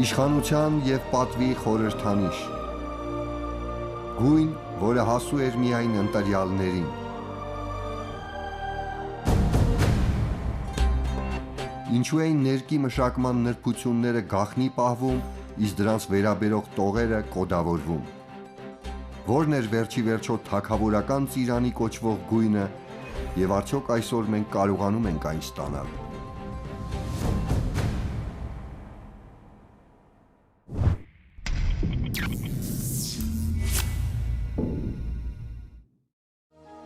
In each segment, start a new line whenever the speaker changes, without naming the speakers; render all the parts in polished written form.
Իշխանության և պատվի խորհրդանիշ, գույն, որը հասու էր միայն ընտրյալներին։ Ինչու էին ներկի մշակման նրբությունները գաղտնի պահվում, իսկ դրանց վերաբերող տողերը կոդավորվում։ Որն էր վերջի վերջո թագավորական ծիրանի կոչվող գույնը, և արդյոք այսօր մենք կարողանում ենք այն ստանալ։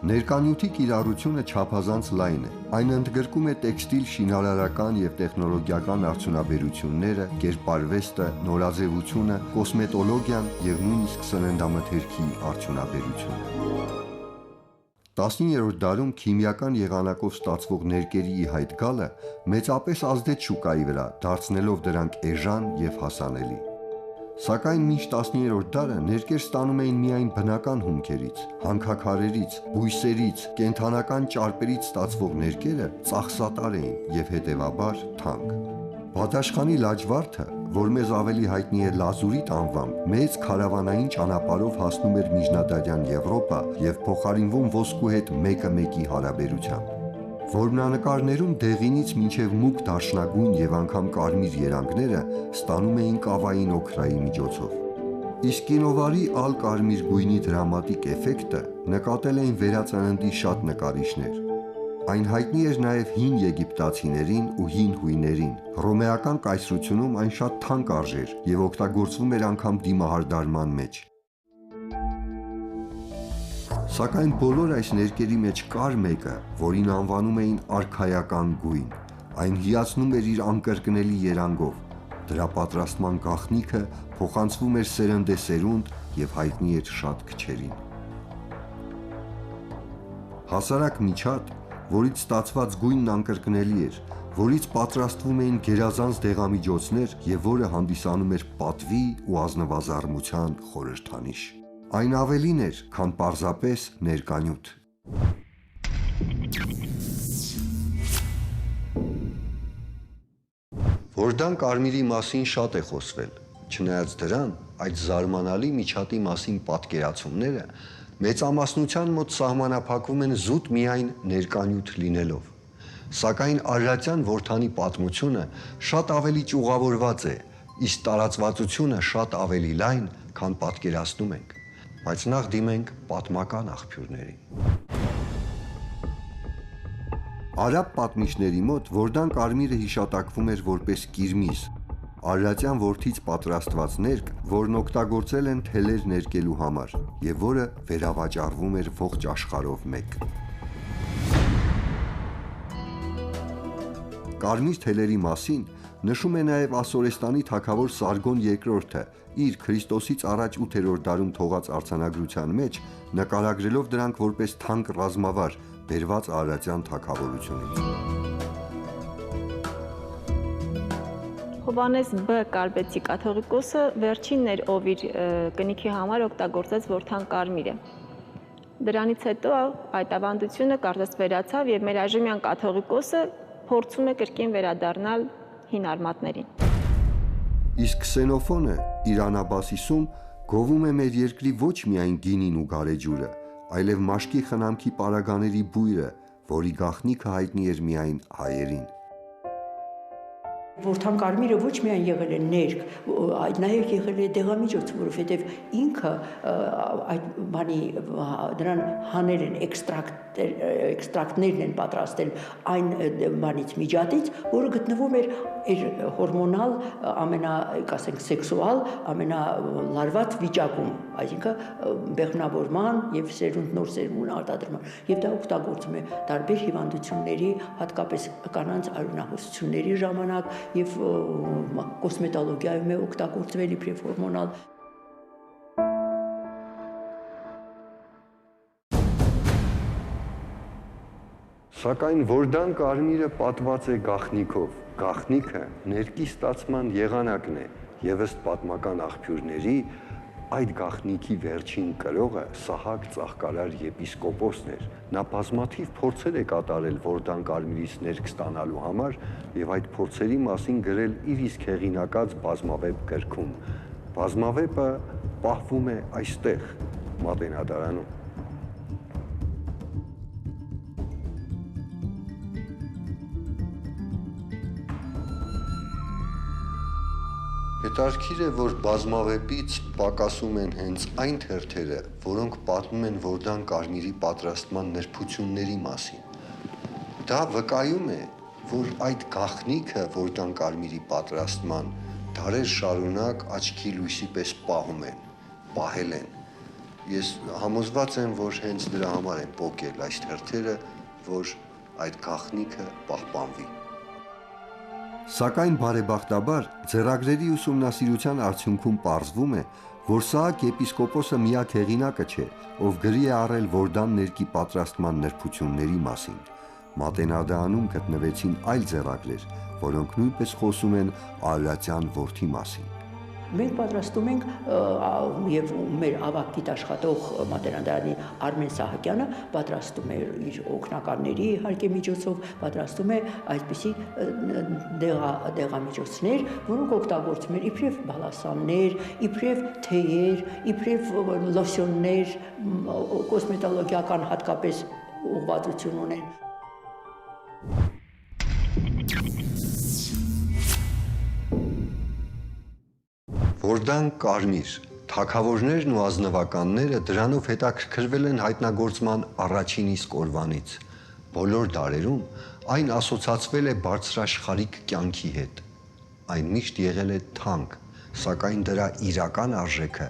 Ներկանյութի կիրառությունը չափազանց լայն է։ Այն ընդգրկում է տեքստիլ, շինարարական և տեխնոլոգիական արդյունաբերությունները, կերպարվեստը, նորաձևությունը, կոսմետոլոգիան և նույնիսկ սննդամթերքի արդյունաբերությունը։ 19-րդ դարում քիմիական եղանակով ստացվող ներկերի ի հայտ գալը մեծապես ազդեց շուկայի վրա, դարձնելով դրանք էժան և հասանելի։ Սակայն մինչ 19-րդ դարը ներկեր ստանում էին միայն բնական հումքերից, հանքաքարերից, բույսերից, կենդանական ճարպերից ստացվող ներկերը ծախսատար էին և հետևաբար թանկ։ Բադաշխանի լաջվարդը, որ մեզ ավելի հայտնի է լազուրիտ անվամբ, մեծ քարավանային ճանապարհով հասնում էր միջնադարյան Եվրոպա և փոխարինվում ոսկու հետ 1:1 հարաբերությամբ։ Որմնանկարներում դեղինից մինչև մուգ դարչնագույն և անգամ կարմիր երանգները ստանում էին կավային օքրայի միջոցով։ Իսկ կինովարի ալ-կարմիր գույնի դրամատիկ էֆեկտը նկատել էին վերածննդի շատ նկարիչներ։ Այն հայտնի էր նաև հին եգիպտացիներին ու հին հույներին։ Հռոմեական կայսրությունում այն շատ թանկ արժեր և օգտագործվում էր անգամ դիմահարդարման մեջ։ Սակայն բոլոր այս ներկերի մեջ կար մեկը, որին անվանում էին արքայական գույն։ Այն հիացնում էր իր անկրկնելի երանգով։ Դրա պատրաստման գաղտնիքը փոխանցվում էր սերնդեսերունդ և հայտնի էր շատ քչերին։ Հասարակ միջատ, որից ստացված գույնն անկրկնելի էր, որից պատրաստվում էին գերազանց դեղամիջոցներ և որը հանդիսանում էր պատվի ու ազնվազարդության խորհրդանիշ։ Այն ավելին էր, քան պարզապես ներկանյութ։ Որդան կարմիրի մասին շատ է խոսվել, չնայած դրան, այդ զարմանալի միջատի մասին պատկերացումները մեծամասնության մոտ սահմանափակվում են զուտ միայն ներկանյութ լինելով։ Սակայն արարատյան որդանի պատմությունը շատ ավելի ճյուղավորված է, իսկ տարածվածությունը շատ ավելի լայն, քան պատկերացնում ենք։ Բայց նախ դիմենք պատմական աղբյուրներին։ Արաբ պատմիչների մոտ որդան կարմիրը հիշատակվում էր որպես կիրմիզ, արարատյան որդից պատրաստված ներկ, որն օգտագործել են թելեր ներկելու համար և որը վերավաճառվում էր ողջ աշխարհով մեկ։ Կարմիր թելերի մասին նշում է նաև Ասորեստանի թագավոր Սարգոն II-ը իր Քրիստոսից առաջ 8-րդ դարում թողած արձանագրության մեջ, նկարագրելով դրանք որպես թանկ ռազմավար, բերված արարատյան թագավորությունից։
Հովհաննես B. Կարպեցի կաթողիկոսը վերջինն էր, ով իր կնիքի համար օգտագործեց որդան կարմիրը։ Դրանից հետո այդ ավանդությունը կարծես վերացավ և մեր այժմյան կաթողիկոսը փորձում է կրկին վերադառնալ հին արմատներին։
Իսկ Քսենոֆոնը իր Անաբասիսում գովում է մեր երկրի ոչ միայն գինին ու գարեջուրը, այլև մաշկի խնամքի պարագաների բույրը, որի գաղտնիքը հայտնի էր միայն հայերին։
Որդան կարմիրը ոչ միայն եղել է ներկ, այլ նաև եղել է դեղամիջոց, որովհետև ինքը այդ բանի նրան հանել են էքստրակտներն են պատրաստել այն բանից միջատից, որը գտնվում էր իր հորմոնալ կասենք սեքսուալ ամենալարված վիճակում, այսինքն բեղմնավորման եւ նոր սերունդ արտադրման, եւ դա օգտագործում է տարբեր հիվանդությունների, հատկապես կանանց արյունահոսությունների ժամանակ եւ կոսմետոլոգիայում է օգտագործվել իբրև հորմոնալ։
Սակայն որդան կարմիրը պատված է գաղտնիքով։ Գաղտնիքը ներկի ստացման եղանակն է եւ ըստ պատմական աղբյուրների Այդ գաղտնիքի վերջին կրողը Սահակ Ծաղկարար եպիսկոպոսն էր։ Նա բազմաթիվ փորձեր է կատարել Վորդան Կարմիրից ներք ստանալու համար եւ այդ փորձերի մասին գրել իր իսկ հեղինակած բազմավեպ գրքում։ Բազմավեպը պահվում է այստեղ, Մատենադարանում։ Հետաքրքիր է, որ բազմավեպից պակասում են հենց այն թերթերը, որոնք պատմում են Վորդան Կարմիրի պատրաստման նրբությունների մասին։ Դա վկայում է, որ այդ գաղտնիքը Վորդան Կարմիրի պատրաստման դարեր շարունակ աչքի լույսի պես պահել են։ Ես համոզված եմ, որ հենց դրա համար են պոկել այս թերթերը, որ այդ գաղտնիքը պահպանվի։ Սակայն բարեբախտաբար ձեռագրերի ուսումնասիրության արդյունքում պարզվում է, որ Սահակ եպիսկոպոսը միակ հեղինակը չէ, ով գրի է առել Վորդան ներկի պատրաստման նրբությունների մասին։ Մատենադարանում գտնվեցին այլ ձեռագրեր, որոնք նույնպես խոսում են Արարատյան որդի մասին։
Մենք պատրաստում ենք եւ մեր ավագ գիտաշխատող Մատենադարանի Արմեն Սահակյանը պատրաստում է իր օգնականների իհարկե միջոցով պատրաստում է այսպիսի դեղամիջոցներ, որոնք օգտագործում են իբրև բալասաններ, իբրև թեյեր, իբրև լոսյոններ, կոսմետոլոգիական հատկապես ուղղվածություն ունեն։
Վորդան Կարմիր, թագավորներն ու ազնվականները դրանով հետաքրքրվել են հայտնագործման առաջին իսկ օրվանից։ Բոլոր դարերում այն ասոցացվել է բարձրաշխարհիկ կյանքի հետ։ Այն միշտ եղել է թանկ, սակայն դրա իրական արժեքը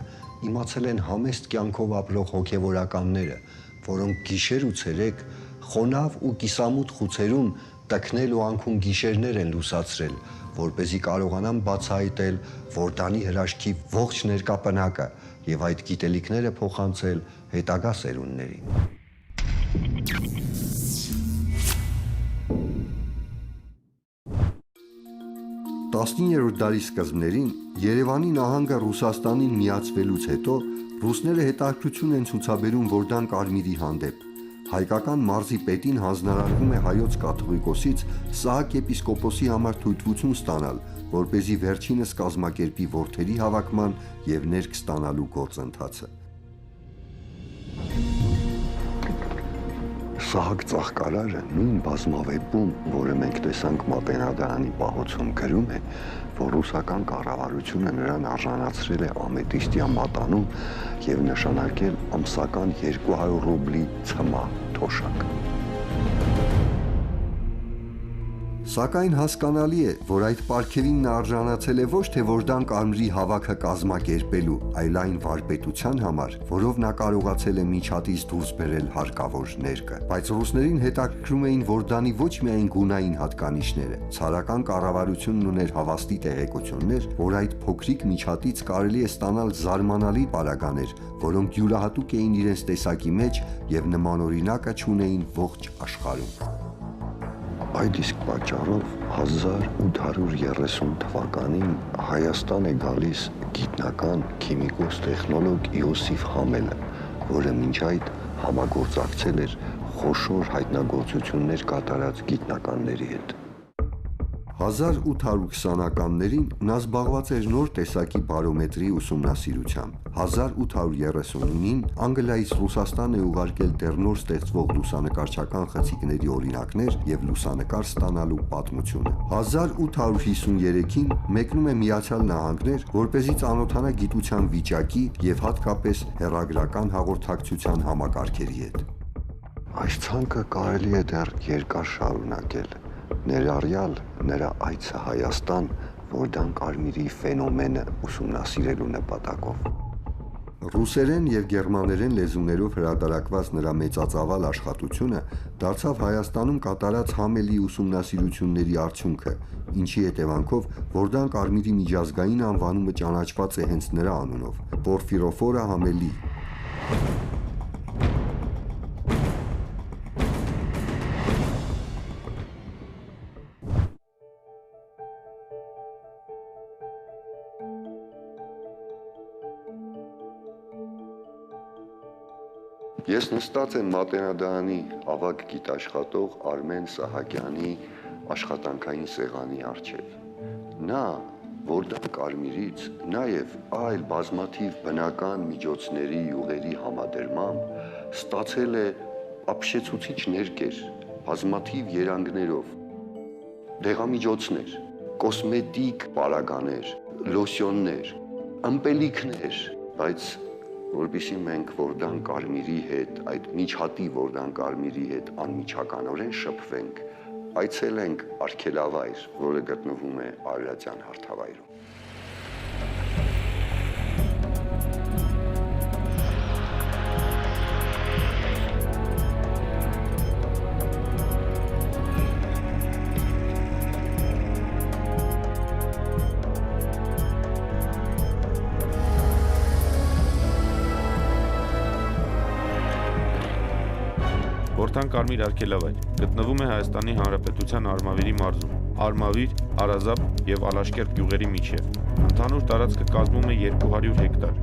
իմացել են համեստ կյանքով ապրող հոգևորականները, որոնք գիշեր ու ցերեկ խոնավ ու կիսամութ խուցերում տքնել ու անքուն գիշերներ են լուսացրել, որպեսզի կարողանան բացահայտել Վորդանի հրաշքի ողջ ներկապնակը եւ այդ գիտելիքները փոխանցել հետագա սերունդներին։ 19-րդ դարի սկզբներին Երևանի նահանգը Ռուսաստանին միացվելուց հետո ռուսները հետաքրքրություն են ցուցաբերում Վորդան Կարմիրի հանդեպ։ Հայկական մարզի պետին հանձնարարվում է հայոց կաթողիկոսից Սահակ եպիսկոպոսի համար թույլտվություն ստանալ, որպեսզի վերջինս կազմակերպի որդերի հավաքման եւ ներք ստանալու գործընթացը։ Սահակ Ծաղկարարը նույն բազմավեպում, որը մենք տեսանք Մատենադարանի պահոցում, գրում է, որ ռուսական կառավարությունը նրան արժանացրել է ամետիստյա մատանու եւ նշանակել ամսական 200 ռուբլի ցմահ թոշակ։ Սակայն հասկանալի է, որ այդ պարգևին նա արժանացել է ոչ թե Վորդան Կարմիրի հավաքը կազմակերպելու, այլ այն վարպետության համար, որով նա կարողացել է միջատից դուրս բերել հարկավոր ներկը։ Բայց ռուսներին հետաքրքրում էին Վորդանի ոչ միայն գունային հատկանիշները, ցարական կառավարությունն ուներ հավաստի տեղեկություններ, որ այդ փոքրիկ միջատից կարելի է ստանալ զարմանալի պարագաներ, որոնք յուրահատուկ էին իրենց տեսակի մեջ եւ նմանօրինակը չունեին ողջ աշխարհում։ Այդ իսկ պատճառով 1830 թվականին Հայաստան է գալիս գիտնական քիմիկոս տեխնոլոգ Իոսիֆ Համելը, որը մինչ այդ համագործակցել էր խոշոր հայտնագործություններ կատարած գիտնականների հետ։ 1820-ականներին նա զբաղված էր նոր տեսակի բարոմետրի ուսումնասիրությամբ։ 1839-ին Անգլիայից Ռուսաստան է ուղարկել դեռ նոր ստեղծվող լուսանկարչական խցիկների օրինակներ եւ լուսանկար ստանալու պատմությունը։ 1853-ին մեկնում է Միացյալ Նահանգներ, որպեսզի ծանոթանա գիտության վիճակի եւ հատկապես հեռագրական հաղորդակցության համակարգերի հետ։ Այս ցանկը կարելի է դեռ երկար շարունակել, ներառյալ նրա այցը Հայաստան Վորդան Կարմիրի ֆենոմենը ուսումնասիրելու նպատակով։ Ռուսերեն եւ գերմաներեն լեզուներով հրատարակված նրա մեծածավալ աշխատությունը դարձավ Հայաստանում կատարած Համելի ուսումնասիրությունների արդյունքը, ինչի հետևանքով Վորդան Կարմիրի միջազգային անվանումը ճանաչված է հենց նրա անունով՝ Պորֆիրոֆորը Համելի։ Ես նստած եմ Մատենադարանի ավագ գիտաշխատող Արմեն Սահակյանի աշխատանքային սեղանի առջև։ Նա, Որդան Կարմիրից, նաև այլ բազմաթիվ բնական միջոցների յուղերի համադրմամբ ստացել է ապշեցուցիչ ներկեր, բազմաթիվ երանգներով, դեղամիջոցներ, կոսմետիկ պարագաներ, լոսյոններ, ըմպելիքներ, բայց որպեսզի մենք Որդան Կարմիրի հետ, այդ միջատի Որդան Կարմիրի հետ անմիջականորեն շփվենք, այցելենք արգելավայր, որը գտնվում է Արարատյան հարթավայրում։
Որդան Կարմիր արգելավայր գտնվում է Հայաստանի Հանրապետության Արմավիրի մարզում, Արմավիր, Արազապ և Ալաշկերտ գյուղերի միջև։ Ընդհանուր տարածքը կազմում է 200 հեկտար։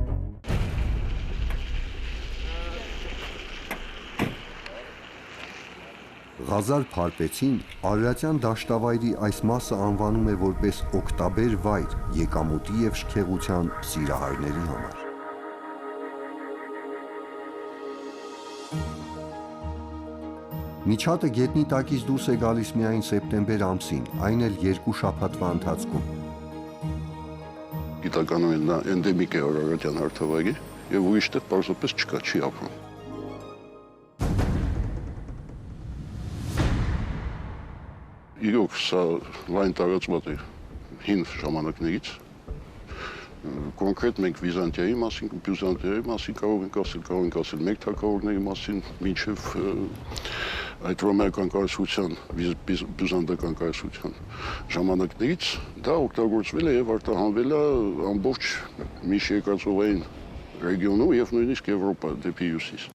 Ղազար Փարպեցին Արարատյան դաշտավայրի այս մասը անվանում է որպես օգտաբեր վայր եկամուտի և շքեղության սիրահարների համար։ Միջատը գետնի տակից դուրս է գալիս միայն սեպտեմբեր ամսին, այն էլ 2 շաբաթվա ընթացքում։
Գիտականորեն նա էնդեմիկ է Արարատյան հարթավայրի եւ ուրիշտեղ պարզապես չկա, չի ապրում։ Իրոք սա լայն տարածված է հին ժամանակներից։ Կոնկրետ մենք Վիզանտիայի մասին կարող ենք ասել մեկ թագավորների մասին, մինչև այդ ռոմեական կայսրության, բյուզանդական կայսրության ժամանակներից դա օգտագործվել է եւ արտահանվել է ամբողջ միջերկրածովային ռեգիոնում եւ նույնիսկ Եվրոպա դեպի հյուսիս։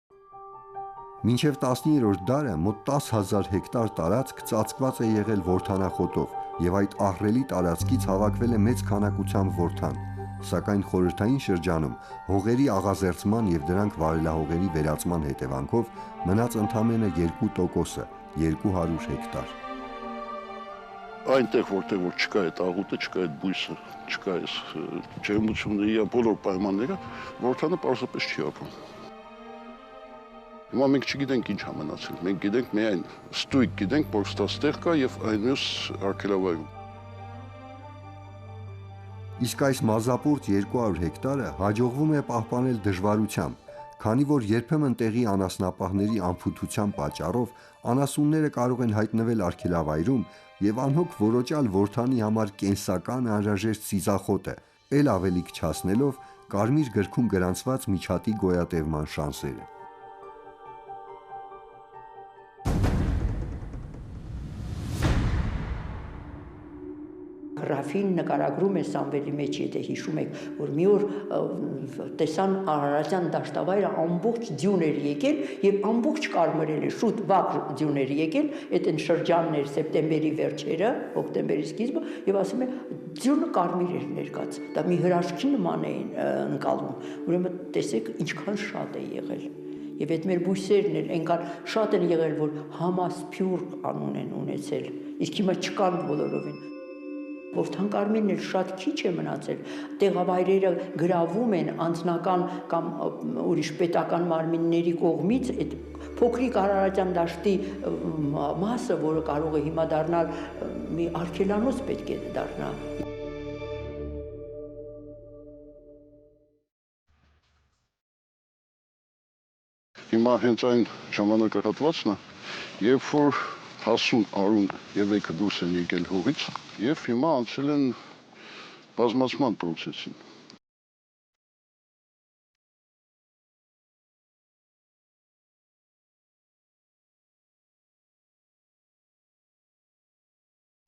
Մինչև 19-րդ դարը մոտ 10,000 հեկտար տարածք ծածկված է եղել որդանախոտով եւ այդ ահռելի տարածքից հավաքվել է մեծ քանակությամբ որդան, սակայն խորհրդային շրջանում հողերի աղազերծման եւ դրանք վարելահողերի վերածման հետևանքով մնաց ընդամենը 2%-ը, 200 հեկտար։
Այնտեղ որտեղ որ չկա այդ աղուտը, չկա այդ բույսը, չկա այս ջերմությունների բոլոր պայմանները, որդանը պարզապես չի ապրում։ Հիմա մենք չգիտենք ինչ է մնացել, մենք գիտենք միայն ստույգ գիտենք, որ ստեղ կա եւ այն մյուս արգելավայրում։
Իսկ այս մազապուրտ 200 հեկտարը հաջողվում է պահպանել դժվարությամբ, քանի որ երբեմն տեղի անասնապահների անփութության պատճառով անասունները կարող են հայտնվել արգելավայրում եւ անհոգ որոճալ որդանի համար կենսական անհրաժեշտ ծիծաղոտը, ել ավելի քչացնելով Կարմիր գրքում գրանցված միջատի գոյատևման շանսերը։
Ռաֆին նկարագրում է Սամվելի մեջ, եթե հիշում եք, որ մի օր տեսան Արարատյան դաշտավայրը ամբողջ ձյուն էր եկել եւ ամբողջ կարմրել է, շուտ վաղ ձյուն էր եկել, այդ են շրջաններ սեպտեմբերի վերջերը, հոկտեմբերի սկիզբը եւ ասում է ձյունը կարմիր էր ներկած, դա մի հրաշքի նման էին ընկալում, ուրեմն տեսեք ինչքան շատ է եղել։ Եվ այդ մեր բույսերն էլ այնքան շատ են եղել, որ համասփյուռ անուն են ունեցել, իսկ հիմա չկան բոլորովին։ Որդան Կարմիրն էլ շատ քիչ է մնացել, տեղավայրերը գրավում են անձնական կամ ուրիշ պետական մարմինների կողմից, այդ փոքրիկ Արարատյան դաշտի մասը, որը կարող է հիմա դառնալ մի արգելանոց պետք է դառնա։
Հիմա հենց այն ժամանակահատվածն է, երբ որ Հասուն, Արուն եւ Էգը դուրս են եկել հողից եւ հիմա անցել են բազմացման process-ին։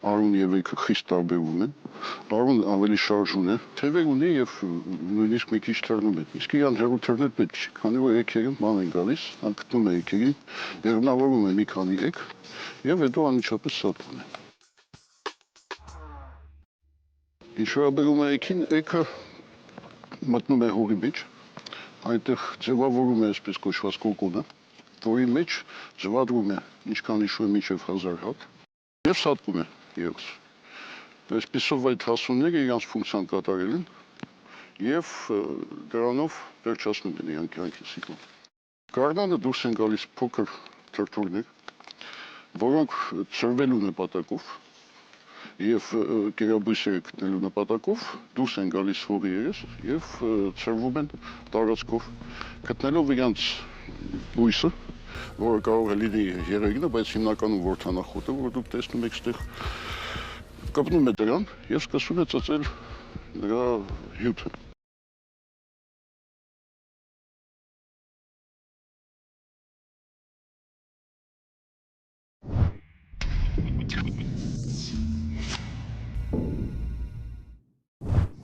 Արուն եւ Էգը խիստ տարբերվում են։ Արուն ավելի շարժուն է, թևեր ունի եւ նույնիսկ մի քիչ թռնում է։ Իսկ իրան հեռու թռնել պետք չի, քանի որ էգերը ման են գալիս, անկտնում է էգերին, դեղնավորում է մի քանի էգ եւ հետո անմիջապես սատվում է։ Ինչ վերաբերում է էգին, էգը մտնում է հողի մեջ, այնտեղ ձևավորում է այսպես կոչված կոկոնը, որի մեջ ձվադրում է ինչքան հիշում եմ մինչև 1000 հատ եւ սատկում է ևս։ Այսպեսով այդ հասունները իրենց ֆունկցիան կատարել են եւ դրանով վերջացնում են իրենք կյանքի ցիկլը։ Գարնանը դուրս են գալիս փոքր թրթուրներ, որոնք ծրվելու նպատակով եւ կերաբույսերը գտնելու նպատակով դուրս են գալիս հողի երես եւ ծրվում են տարածքով, գտնելով իրենց բույսը, որը կարող է լինի երեգինը, բայց հիմնականում որդանախոտը, որ դուք տեսնում եք այստեղ, կպնում է դրան եւ սկսում է ծծել նրա հյութը։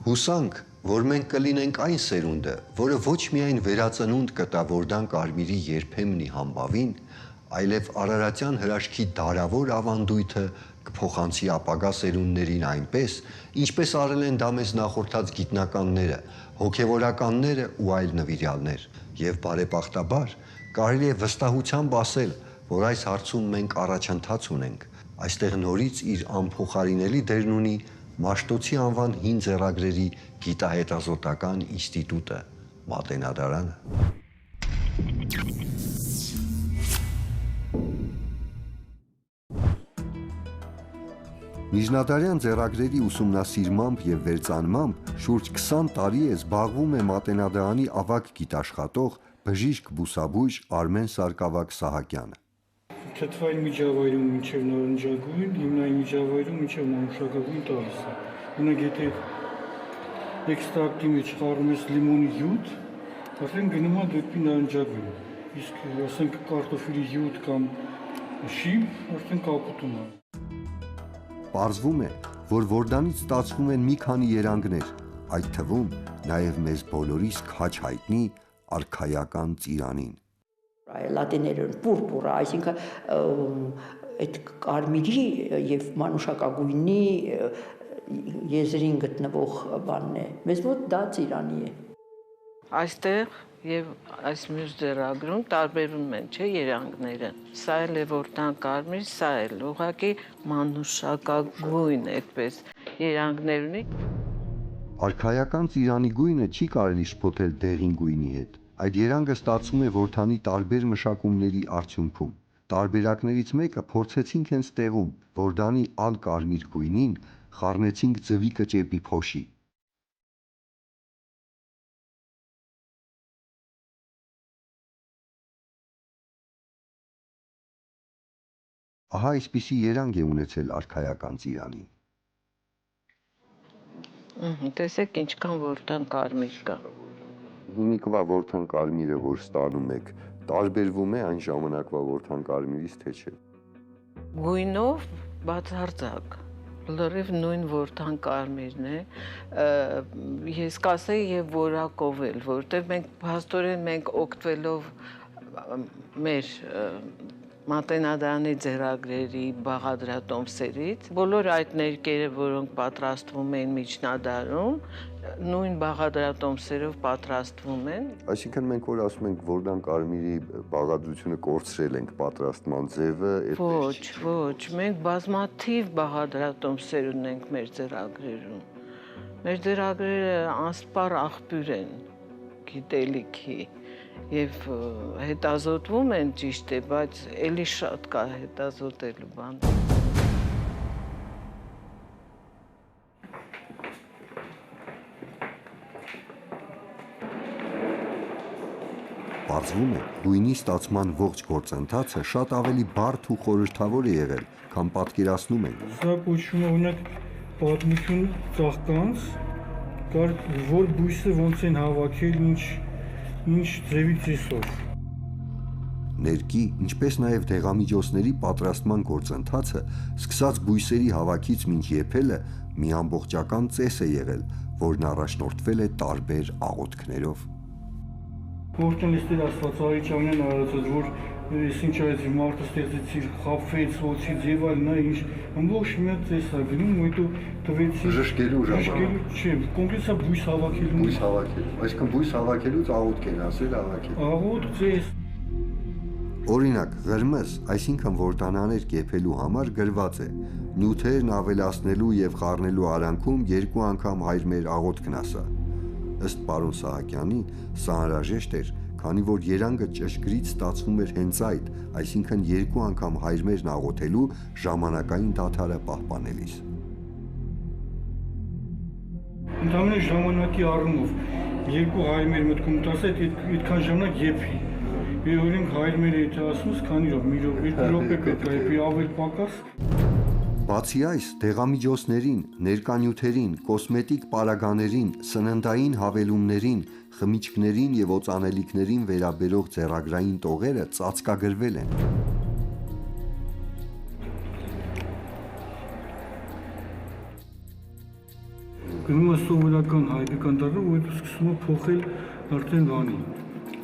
Հուսանք, որ մենք կլինենք այն սերունդը, որը ոչ միայն վերածնունդ կտա Որդան Կարմիրի երբեմնի համբավին, այլև Արարատյան հրաշքի դարավոր ավանդույթը կփոխանցի ապագա սերունդներին այնպես, ինչպես արել են դա մեզ նախորդած գիտնականները, հոգևորականները ու այլ նվիրյալներ։ Եվ բարեպախտաբար կարելի է վստահությամբ ասել, որ այս հարցում մենք առաջընթաց ունենք։ Այստեղ նորից իր անփոխարինելի դերն ունի Մաշտոցի անվան հին ձեռագրերի գիտահետազոտական ինստիտուտը, Մատենադարանը։ Միջնադարյան ձեռագրերի ուսումնասիրմամբ եւ վերծանմամբ շուրջ 20 տարի է զբաղվում է Մատենադարանի ավագ գիտաշխատող բժիշկ բուսաբույժ Արմեն Սարգսակ Սահակյանը։
Թթվային միջավայրում մինչև նարնջագույն, հիմնային միջավայրում մինչև մանուշակագույն տալիս է։ Ունենք եթե էքստրակտի մեջ խառնում ես լիմոնի յուտ, արդեն գնում է դեպի նարնջագույն։ Իսկ ասենք կարտոֆիլի յուտ կամ շիբ, արդեն կապուտում է։
Պարզվում է, որ Որդանից ստացվում են մի քանի երանգներ, այդ թվում նաև մեզ բոլորիս քաջ հայտնի արքայական ծիրանին։
Լատիներեն պուրպուրա, այսինքն այդ կարմիրի եւ մանուշակագույնի եզրին գտնվող բանն է։ Մեզ մոտ դա ծիրանի է։
Այստեղ եւ այս մյուս ձեռագրում տարբերում են, չէ, երանգները։ Սա էլ է Որդան Կարմիր, սա էլ ուղղակի մանուշակագույն այդպես երանգներ ունի։
Արքայական ծիրանի գույնը չի կարելի շփոթել դեղին գույնի հետ։ Այդ երանգը ստացվում է Որդանի տարբեր մշակումների արդյունքում։ Տարբերակներից մեկը փորձեցինք հենց տեղում, Որդանի ալ կարմիր գույնին խառնեցինք ձվի կճեպի փոշի։ Ահա այսպիսի երանգ է ունեցել արքայական ծիրանին։
Տեսեք ինչքան Որդան Կարմիր կա։
Հիմիկվա Որդան Կարմիրը, որ ստանում եք, տարբերվում է այն ժամանակվա Որդան Կարմիրից, թե չէ։
Գույնով բացարձակ, լրիվ նույն Որդան Կարմիրն է, ես կասեի եւ որակով էլ, որտեղ մենք փաստորեն մենք օգտվելով մեր Մատենադարանի ձեռագրերի բաղադրատոմսերից, բոլոր այդ ներկերը, որոնք պատրաստվում են միջնադարում, նույն բաղադրատոմսերով պատրաստվում են։
Այսինքն մենք որ ասում ենք Որդան Կարմիրի բաղադրությունը կորցրել ենք պատրաստման ձևը,
Ոչ, մենք բազմաթիվ բաղադրատոմսեր ունենք մեր ձեռագրերում։ Մեր ձեռագրերը անսպառ աղբյուր են գիտելիքի եւ հետազոտվում են, ճիշտ է, բայց ելի շատ կա հետազոտելու բան։
Պարզվում է, գույնի ստացման ողջ գործընթացը շատ ավելի բարդ ու խորհրդավոր է եղել, քան պատկերացնում ենք։
Սա կոչվում է օրինակ պատմություն ծաղկանց, կար որ բույսը ոնց են հավաքել, ինչ ձևից էսով։
Ներկի, ինչպես նաև դեղամիջոցների պատրաստման գործընթացը, սկսած բույսերի հավաքից մինչ եփելը, մի ամբողջական ծես է եղել, որն առաջնորդվել է տարբեր աղոթքներով։
Որտեղ էստեղ Աստվածարիչյանն արարածած, որ Ինչ այդ մարդը ստեղծեցիր, խափվեց, ոցից եւ այլն, նա ինչ ամբողջ մի հատ ծես է գնում, ու հետո տվեցի
Ժշկելու ժամանակ։
չէ, կոնկրետ բույս հավաքելու։
Բույս հավաքելու։ Այսինքն բույս հավաքելուց աղոթք են ասել հավաքել։
Աղոտ ծես։
Օրինակ, ղրմըզ, այսինքն որտանաներ կեփելու համար գրված է. նյութերն ավելացնելու եւ խառնելու արանքում 2 անգամ հայր մեր աղոթքն ասա։ Ըստ պարոն Սահակյանի, սա անհրաժեշտ էր, քանի որ երանգը ճշգրիտ ստացվում էր հենց այդ, այսինքն 2 անգամ հայր մերն աղոթելու ժամանակային դադարը պահպանելիս։
Ընդհանրապես ժամանակի առումով 2 հայր մեր մտքում տասը այդքան ժամանակ եփի։ Եվ օրենք հայր մերը եթե ասում ես, քանի րոպե, 2 րոպե պետք է եփի, ավել պակաս։
Բացի այս, դեղամիջոցներին, ներկանյութերին, կոսմետիկ պարագաներին, սննդային հավելումներին, խմիչքներին եւ օծանելիքներին վերաբերող ձեռագրային տողերը ծածկագրվել են։
Գնում է սովորական հայկական տարը, ու հետո սկսում է փոխել արդեն բանի,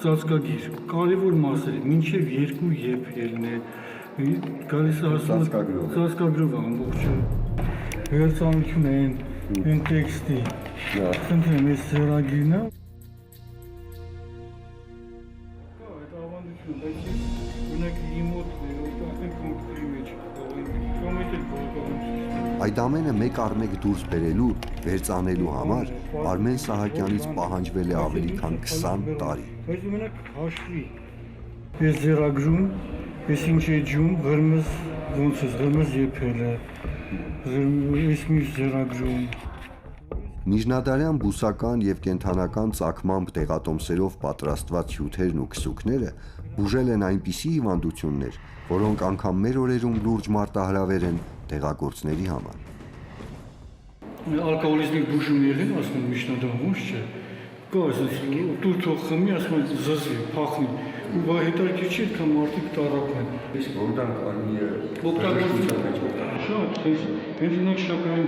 ծածկագիր, կարևոր մասերը, մինչև 2 եփելն է, գալիս է հասնում ծածկագրով ամբողջը, վերցանություն է են տեքստի, խնդրեմ ես ձեռագիրն է, այդ ավանդություն, բայց մենակ իմոտ արդեն կոմպյուտերի մեջ կոմպյուտեր բողոքավորում։
Այդ ամենը մեկ առ մեկ դուրս բերելու, վերծանելու համար Արմեն Սահակյանից պահանջվել է ավելի քան 20 տարի։
Բայց մենակ հաշվի։ Ես ձեռագրում, ես ինչ էջում, ղրմըզ, ոնց ես, ղրմըզ եփելը, ես միշտ ձեռագրում։
Միջնադարյան բուսական եւ կենթանական ծագմամբ տեղատոմսերով պատրաստված հյութերն ու քսուկները բուժել են այնպիսի հիվանդություններ, որոնք անգամ մեր օրերում լուրջ մարտահրավեր են տեղագործների համար։
Ալկոհոլիզմի բուժում եղել, ասում եմ միջնադարում, ոնց չէ։ Կա այսպես դուր թող խմի, ասում եմ զզվի, փախնի։ Ու բա հետարքի չի, այդքան մարդիկ տարապեն։
Իսկ որտեղ կարելի է
օգտագործել։ Շատ, հենց ինքն շոկային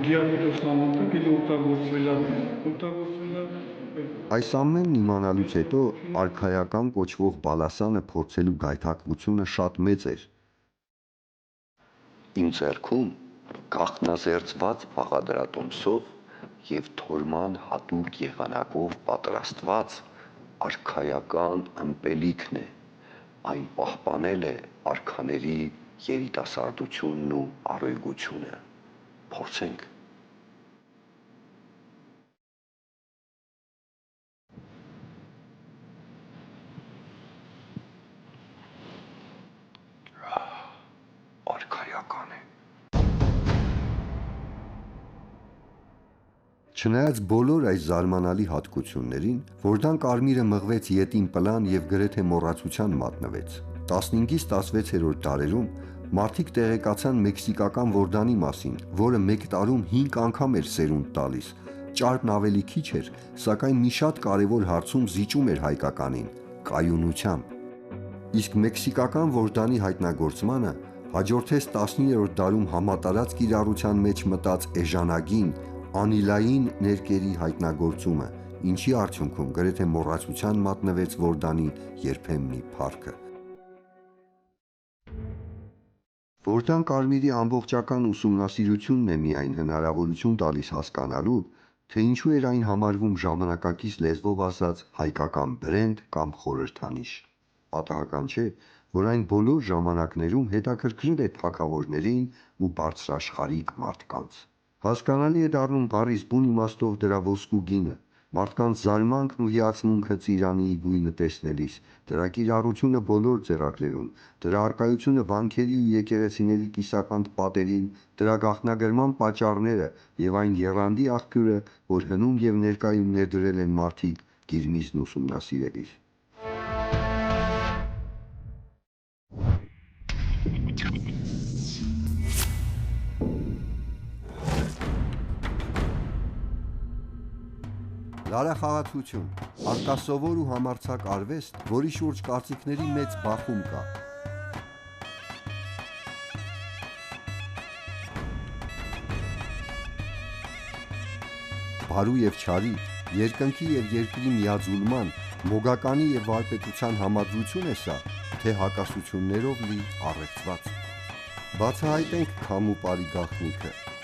դիաբետոսն անունը գիտի օգտագործվել է։
Այս ամենն իմանալուց հետո արքայական կոչվող բալասանը փորձելու գայթակղությունը շատ մեծ էր։ Իմ ձեռքում գաղտնազերծված բաղադրատոմսով եւ թորման հատուկ եղանակով պատրաստված արքայական ըմպելիքն է, այն պահպանել է արքաների երիտասարդությունն ու առողջությունը։ Փորձենք։ Արքայական է։ Չնայած բոլոր այս զարմանալի հատկություններին, Որդան Կարմիրը մղվեց ետին պլան եւ գրեթե մոռացության մատնվեց։ 15-ից 16-րդ դարերում մարդիկ տեղեկացան մեքսիկական Որդանի մասին, որը մեկ տարում 5 անգամ էր սերունդ տալիս։ Ճարպն ավելի քիչ էր, սակայն մի շատ կարևոր հարցում զիջում էր հայկականին՝ կայունությամբ։ Իսկ մեքսիկական Որդանի հայտնագործմանը հաջորդեց 19-րդ դարում համատարած կիրառության մեջ մտած էժանագին անիլային ներկերի հայտնագործումը, ինչի արդյունքում գրեթե մոռացության մատնվեց Որդանի երբեմնի փառքը։ Որդան Կարմիրի ամբողջական ուսումնասիրությունն է միայն հնարավորություն տալիս հասկանալու, թե ինչու էր այն համարվում ժամանակակից լեզվով ասած հայկական բրենդ կամ խորհրդանիշ։ Պատահական չէ, որ այն բոլոր ժամանակներում հետաքրքրել է թագավորներին ու բարձրաշխարհիկ մարդկանց։ Հասկանալի է դառնում բառից բուն իմաստով դրա ոսկու գինը, մարդկանց զարմանքն ու հիացմունքը ծիրանի գույնը տեսնելիս, դրա կիրառությունը բոլոր ձեռագրերում, դրա առկայությունը վանքերի ու եկեղեցիների կիսական պատերին, դրա գաղտնագրման պատճառները եւ այն եռանդի աղբյուրը, որ հնում եւ ներկայում ներդրել են մարդիկ գիրմիզն ուսումնասիրելիս։ Լարախաղացություն, արտասովոր ու համարձակ արվեստ, որի շուրջ կարծիքների մեծ բախում կա։ Բարու եւ չարի, երկնքի եւ երկրի միաձուլման, Մոգականի եւ վարպետության համադրություն է սա, թե հակասություններով լի առեղծված։ Բացահայտենք քամու բարի գաղտնիքը։